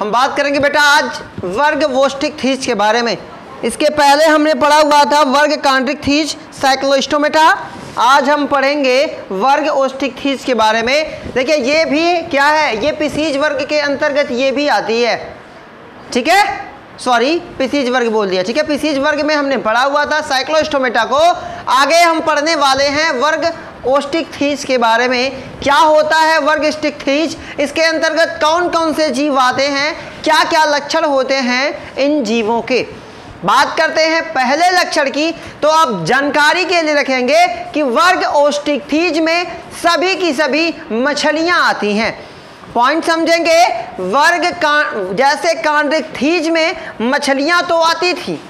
हम बात करेंगे बेटा आज वर्ग वोस्टिक थीज के बारे में। इसके पहले हमने पढ़ा हुआ था वर्ग कांड्रिक थीज साइक्लोस्टोमेटा। आज हम पढ़ेंगे वर्ग ओस्टिक थीज के बारे में। देखिए ये भी क्या है, ये पिसीज वर्ग के अंतर्गत ये भी आती है, ठीक है, सॉरी पिसीज वर्ग बोल दिया, ठीक है। पिसीज वर्ग में हमने पढ़ा हुआ था साइक्लोस्टोमेटा को। आगे हम पढ़ने वाले हैं वर्ग ओस्टिक थीज के बारे में। क्या होता है वर्ग ओस्टिक थीज, इसके अंतर्गत कौन कौन से जीव आते हैं, क्या क्या लक्षण होते हैं इन जीवों के। बात करते हैं पहले लक्षण की, तो आप जानकारी के लिए रखेंगे कि वर्ग ओस्टिक थीज में सभी की सभी मछलियां आती हैं। पॉइंट समझेंगे, जैसे कांड्रिक थीज में मछलियां तो आती थी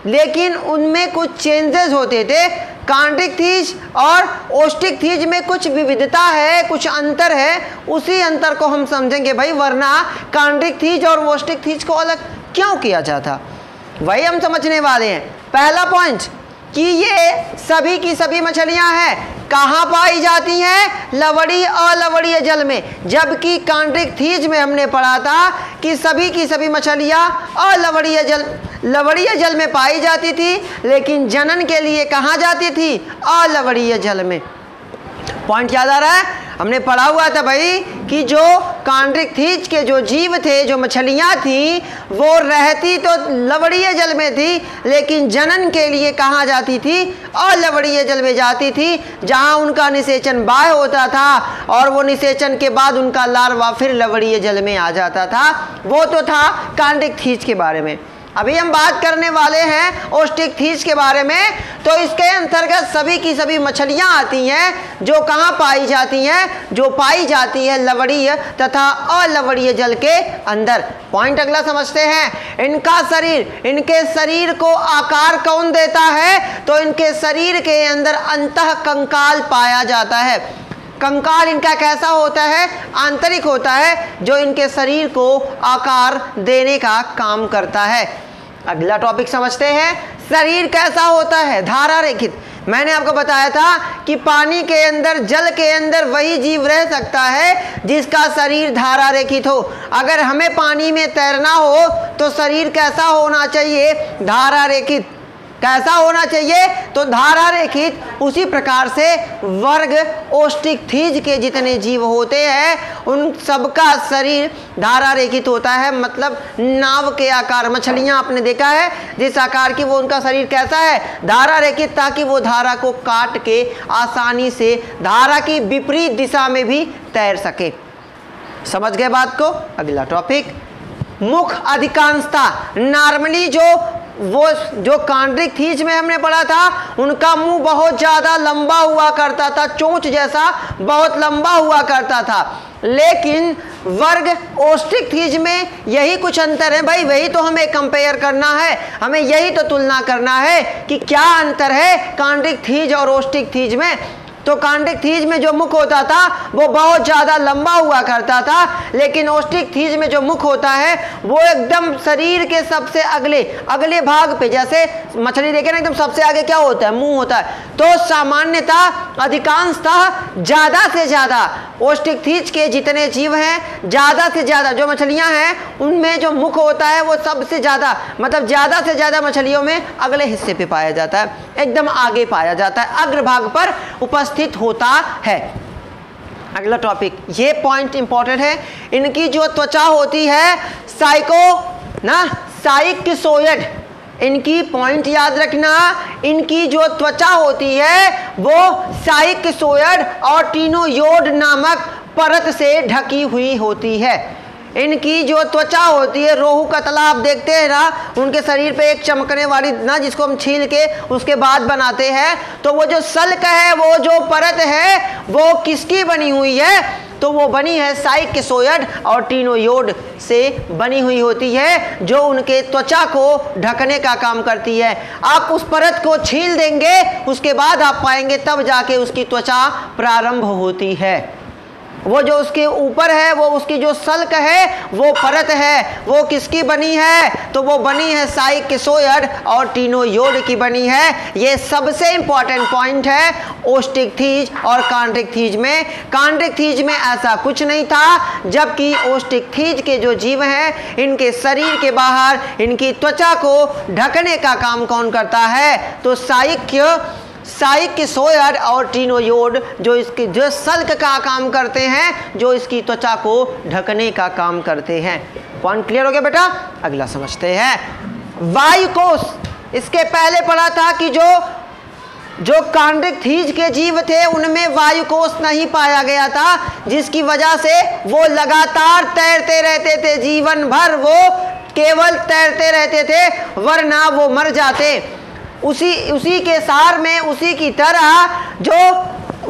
लेकिन उनमें कुछ चेंजेस होते थे। कांड्रिक थीज और ओस्टिक थीज में कुछ विविधता है, कुछ अंतर है। उसी अंतर को हम समझेंगे भाई, वरना कांड्रिक थीज और ओस्टिक थीज को अलग क्यों किया जाता, वही हम समझने वाले हैं। पहला पॉइंट कि ये सभी की सभी मछलियां हैं, कहाँ पाई जाती हैं, लवणीय अलवणीय जल में। जबकि कांड्रिक थीज में हमने पढ़ा था कि सभी की सभी मछलियां लवणीय जल में पाई जाती थी, लेकिन जनन के लिए कहाँ जाती थी, अलवणीय जल में। पॉइंट याद आ रहा है, हमने पढ़ा हुआ था भाई कि जो कांड्रिक थीज के जो जीव थे, जो मछलियां थी, वो रहती तो लवणीय जल में थी, लेकिन जनन के लिए कहाँ जाती थी, अलवणीय जल में जाती थी, जहाँ उनका निषेचन बाह्य होता था और वो निषेचन के बाद उनका लार्वा फिर लवणीय जल में आ जाता था। वो तो था कांड्रिक थीज के बारे में। अभी हम बात करने वाले हैं ओस्टिक थीज के बारे में। तो इसके अंतर्गत सभी की सभी मछलियां आती हैं जो कहाँ पाई जाती हैं, जो पाई जाती है लवणीय तथा अलवणीय जल के अंदर। पॉइंट अगला समझते हैं, इनके शरीर को आकार कौन देता है, तो इनके शरीर के अंदर अंतः कंकाल पाया जाता है। कंकाल इनका कैसा होता है, आंतरिक होता है, जो इनके शरीर को आकार देने का काम करता है। अगला टॉपिक समझते हैं, शरीर कैसा होता है, धारा रेखित। मैंने आपको बताया था कि पानी के अंदर, जल के अंदर वही जीव रह सकता है जिसका शरीर धारा रेखित हो। अगर हमें पानी में तैरना हो तो शरीर कैसा होना चाहिए, धारा रेखित। कैसा होना चाहिए, तो धारा रेखित। उसी प्रकार से वर्ग ओस्टिक थीज के जितने जीव होते हैं उन सबका शरीर धारा रेखित होता है, मतलब नाव के आकार। मछलियां आपने देखा है जिस आकार की, वो उनका शरीर कैसा है, धारा रेखित, ताकि वो धारा को काट के आसानी से धारा की विपरीत दिशा में भी तैर सके। समझ गए बात को। अगला टॉपिक, मुख अधिकांशता। नॉर्मली जो कांड्रिक थीज में हमने पढ़ा था, उनका मुंह बहुत ज़्यादा लंबा हुआ करता था, चोंच जैसा बहुत लंबा हुआ करता था। लेकिन वर्ग ओस्टिक थीज में यही कुछ अंतर है भाई, वही तो हमें कंपेयर करना है, हमें यही तो तुलना करना है कि क्या अंतर है कांड्रिक थीज और ओस्टिक थीज में। तो कांड्रिक थीज में जो मुख होता था वो बहुत ज़्यादा लंबा हुआ करता था, लेकिन ओस्टिक थीज में जो मुख होता है वो एकदम शरीर के सबसे अगले भाग पे, जैसे मछली देखे ना, एकदम सबसे आगे क्या होता है, मुंह होता है। तो सामान्यतः अधिकांशतः ज़्यादा से ज़्यादा ओस्टिक थीज के जितने जीव हैं, ज़्यादा से ज़्यादा जो मछलियाँ हैं उनमें जो मुख होता है वो सबसे ज़्यादा, मतलब ज़्यादा से ज़्यादा मछलियों में अगले हिस्से पे पाया जाता है, एकदम आगे पाया जाता है, अग्रभाग पर उपस्थित होता है। अगला टॉपिक, ये पॉइंट इंपॉर्टेंट है, इनकी जो त्वचा होती है साइक्सोइड। इनकी पॉइंट याद रखना, इनकी जो त्वचा होती है वो साइक्सोइड और टिनोयोड नामक परत से ढकी हुई होती है। इनकी जो त्वचा होती है, रोहू कतला आप देखते हैं ना, उनके शरीर पे एक चमकने वाली ना, जिसको हम छील के उसके बाद बनाते हैं, तो वो जो सल्क है, वो जो परत है, वो किसकी बनी हुई है, तो वो बनी है साइक्सोइड और टिनोयोड से बनी हुई होती है, जो उनके त्वचा को ढकने का काम करती है। आप उस परत को छील देंगे, उसके बाद आप पाएंगे तब जाके उसकी त्वचा प्रारंभ होती है। वो जो उसके ऊपर है, वो उसकी जो सल्क है, वो परत है, वो किसकी बनी है? तो वो बनी है साइक्सोयड और टिनोयोड की बनी है। ये सबसे इंपॉर्टेंट पॉइंट है ओस्टिक थीज और कॉन्ड्रिक थीज में। कॉन्ड्रिक थीज में ऐसा कुछ नहीं था, जबकि ओस्टिक थीज के जो जीव हैं इनके शरीर के बाहर इनकी त्वचा को ढकने का काम कौन करता है? तो साइक्सोयड और टिनोयोड जो सल्क का काम करते हैं, जो इसकी त्वचा को ढकने का काम करते हैं। पॉइंट क्लियर हो गया बेटा? अगला समझते हैं वायु कोश। इसके पहले पढ़ा था कि जो कॉन्ड्रिक थीज के जीव थे उनमें वायु कोश नहीं पाया गया था, जिसकी वजह से वो लगातार तैरते रहते थे, जीवन भर वो केवल तैरते रहते थे, वरना वो मर जाते। उसी के सार में, उसी की तरह जो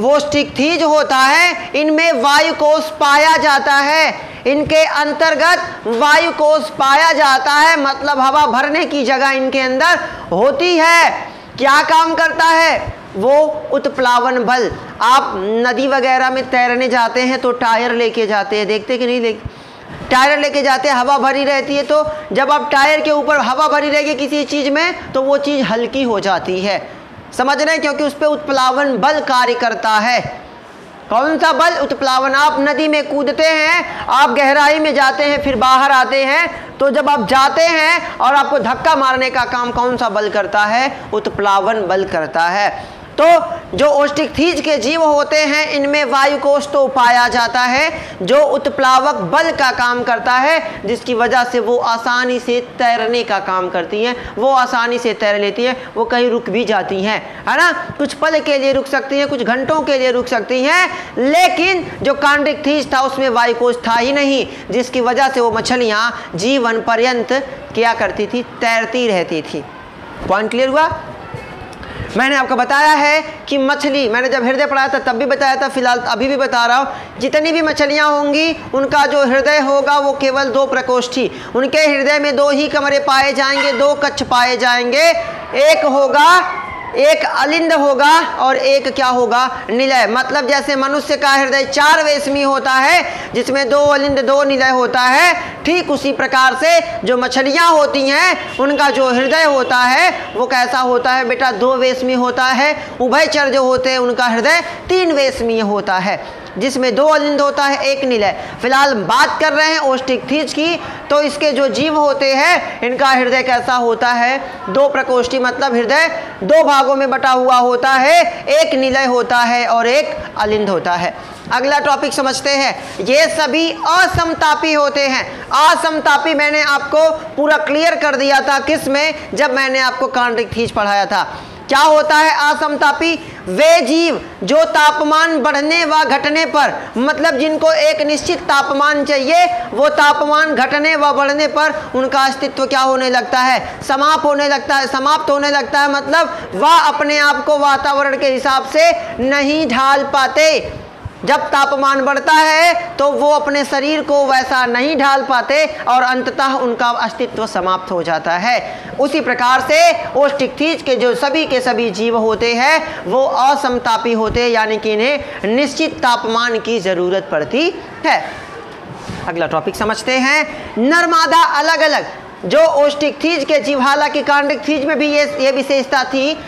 ओस्टिक थीज होता है, इनमें वायु कोश पाया जाता है, इनके अंतर्गत वायु कोश पाया जाता है, मतलब हवा भरने की जगह इनके अंदर होती है। क्या काम करता है? वो उत्प्लावन बल। आप नदी वगैरह में तैरने जाते हैं तो टायर लेके जाते हैं, देखते कि नहीं? टायर लेके जाते हैं, हवा भरी रहती है, तो जब आप टायर के ऊपर हवा भरी रहेगी किसी चीज़ में तो वो चीज़ हल्की हो जाती है, समझ रहे हैं? क्योंकि उस पर उत्प्लावन बल कार्य करता है। कौन सा बल? उत्प्लावन। आप नदी में कूदते हैं, आप गहराई में जाते हैं, फिर बाहर आते हैं, तो जब आप जाते हैं और आपको धक्का मारने का काम कौन सा बल करता है? उत्प्लावन बल करता है। तो जो ओस्टिक थीज के जीव होते हैं इनमें वायु कोश तो पाया जाता है, जो उत्प्लावक बल का काम करता है, जिसकी वजह से वो आसानी से तैरने का काम करती हैं, वो आसानी से तैर लेती हैं, वो कहीं रुक भी जाती हैं, है ना? कुछ पल के लिए रुक सकती हैं, कुछ घंटों के लिए रुक सकती हैं, लेकिन जो कॉन्ड्रिक थीज था उसमें वायु कोश था ही नहीं, जिसकी वजह से वो मछलियाँ जीवन पर्यंत क्या करती थी? तैरती रहती थी। पॉइंट क्लियर हुआ? मैंने आपको बताया है कि मछली, मैंने जब हृदय पढ़ाया था तब भी बताया था, फिलहाल अभी भी बता रहा हूँ, जितनी भी मछलियाँ होंगी उनका जो हृदय होगा वो केवल 2 प्रकोष्ठी। उनके हृदय में 2 ही कमरे पाए जाएंगे, 2 कक्ष पाए जाएंगे। एक अलिंद होगा और एक क्या होगा? निलय। मतलब जैसे मनुष्य का हृदय 4 वेशमी होता है, जिसमें 2 अलिंद 2 निलय होता है, ठीक उसी प्रकार से जो मछलियाँ होती हैं उनका जो हृदय होता है वो कैसा होता है बेटा? 2 वेशमी होता है। उभयचर जो होते हैं उनका हृदय 3 वेशमीय होता है, जिसमें 2 अलिंद होता है, 1 निलय। फिलहाल बात कर रहे हैं ओस्टिक थीज की, तो इसके जो जीव होते हैं इनका हृदय कैसा होता है? 2 प्रकोष्ठी, मतलब हृदय 2 भागों में बटा हुआ होता है, 1 निलय होता है और 1 अलिंद होता है। अगला टॉपिक समझते हैं। ये सभी असमतापी होते हैं। असमतापी मैंने आपको पूरा क्लियर कर दिया था किस में? जब मैंने आपको कॉन्ड्रिक थीज पढ़ाया था। क्या होता है असमतापी? वे जीव जो तापमान बढ़ने व घटने पर, मतलब जिनको एक निश्चित तापमान चाहिए, वो तापमान घटने व बढ़ने पर उनका अस्तित्व क्या होने लगता है? समाप्त होने लगता है। समाप्त होने लगता है मतलब वह अपने आप को वातावरण के हिसाब से नहीं ढाल पाते। जब तापमान बढ़ता है तो वो अपने शरीर को वैसा नहीं ढाल पाते और अंततः उनका अस्तित्व समाप्त हो जाता है। उसी प्रकार से ओस्टिक थीज के जो सभी के सभी जीव होते हैं वो असमतापी होते हैं, यानी कि इन्हें निश्चित तापमान की ज़रूरत पड़ती है। अगला टॉपिक समझते हैं। नर-मादा अलग अलग। जो ओस्टिक थीज के जीव, हालांकि कॉन्ड्रिक थीज में भी ये विशेषता थी,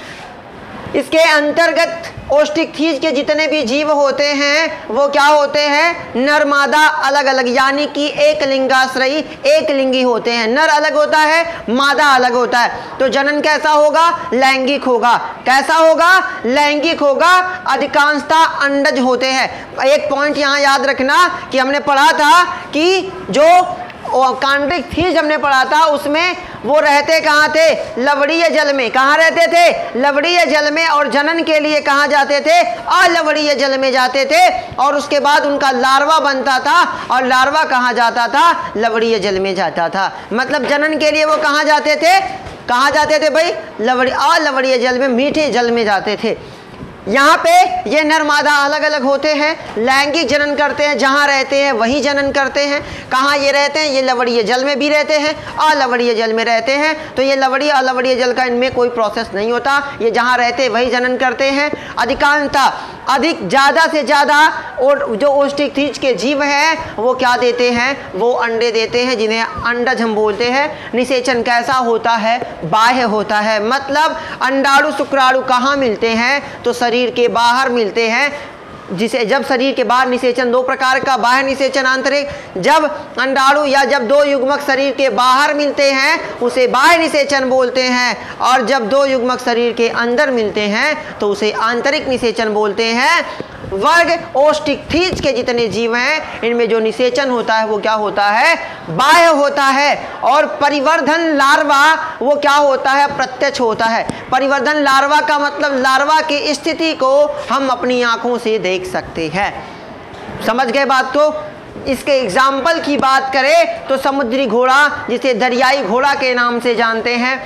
इसके अंतर्गत ओस्टिक थीज के जितने भी जीव होते हैं वो क्या होते हैं? नर मादा अलग अलग, यानी कि एक लिंगाश्रयी, एक लिंगी होते हैं। नर अलग होता है, मादा अलग होता है। तो जनन कैसा होगा? लैंगिक होगा। कैसा होगा? लैंगिक होगा। अधिकांशतः अंडज होते हैं। एक पॉइंट यहाँ याद रखना कि हमने पढ़ा था कि जो कॉन्ड्रिक थीज हमने पढ़ा था उसमें वो रहते कहाँ थे? लवणीय जल में। कहाँ रहते थे? लवणीय जल में। और जनन के लिए कहाँ जाते थे? अलवणीय जल में जाते थे। और उसके बाद उनका लार्वा बनता था, और लार्वा कहाँ जाता था? लवणीय जल में जाता था। मतलब जनन के लिए वो कहाँ जाते थे? कहाँ जाते थे भाई? अलवणीय जल में, मीठे जल में जाते थे। यहाँ पे ये नर मादा अलग अलग होते हैं, लैंगिक जनन करते हैं, जहाँ रहते हैं वहीं जनन करते हैं। कहाँ ये रहते हैं? ये लवणीय जल में भी रहते हैं, अलवणीय जल में रहते हैं। तो ये लवणीय अलवणीय जल का इनमें कोई प्रोसेस नहीं होता, ये जहाँ रहते हैं वहीं जनन करते हैं। अधिकांशतः ज़्यादा से ज़्यादा और जो ओस्टिकथीज के जीव हैं वो क्या देते हैं? वो अंडे देते हैं, जिन्हें अंडज हम बोलते हैं। निषेचन कैसा होता है? बाह्य होता है। मतलब अंडाणु शुक्राणु कहाँ मिलते हैं? तो शरीर के बाहर मिलते हैं। जिसे जब शरीर के बाहर निषेचन दो प्रकार का, बाह्य निषेचन आंतरिक। जब अंडाणु या जब दो युग्मक शरीर के बाहर मिलते हैं उसे बाह्य निषेचन बोलते हैं, और जब दो युग्मक शरीर के अंदर मिलते हैं तो उसे आंतरिक निषेचन बोलते हैं। वर्ग ओस्टिकथीज के जितने जीव हैं इनमें जो निषेचन होता है वो क्या होता है? बाह्य होता है। और परिवर्धन लार्वा वो क्या होता है? प्रत्यक्ष होता है। परिवर्धन लार्वा का मतलब लार्वा की स्थिति को हम अपनी आंखों से देख सकते हैं। समझ गए बात को? इसके एग्जाम्पल की बात करें तो समुद्री घोड़ा, जिसे दरियाई घोड़ा के नाम से जानते हैं,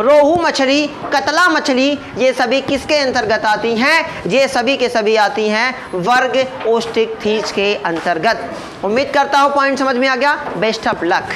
रोहू मछली, कतला मछली, ये सभी किसके अंतर्गत आती हैं? ये सभी के सभी आती हैं वर्ग ओस्टिकथीज के अंतर्गत। उम्मीद करता हूँ पॉइंट समझ में आ गया। Best of luck.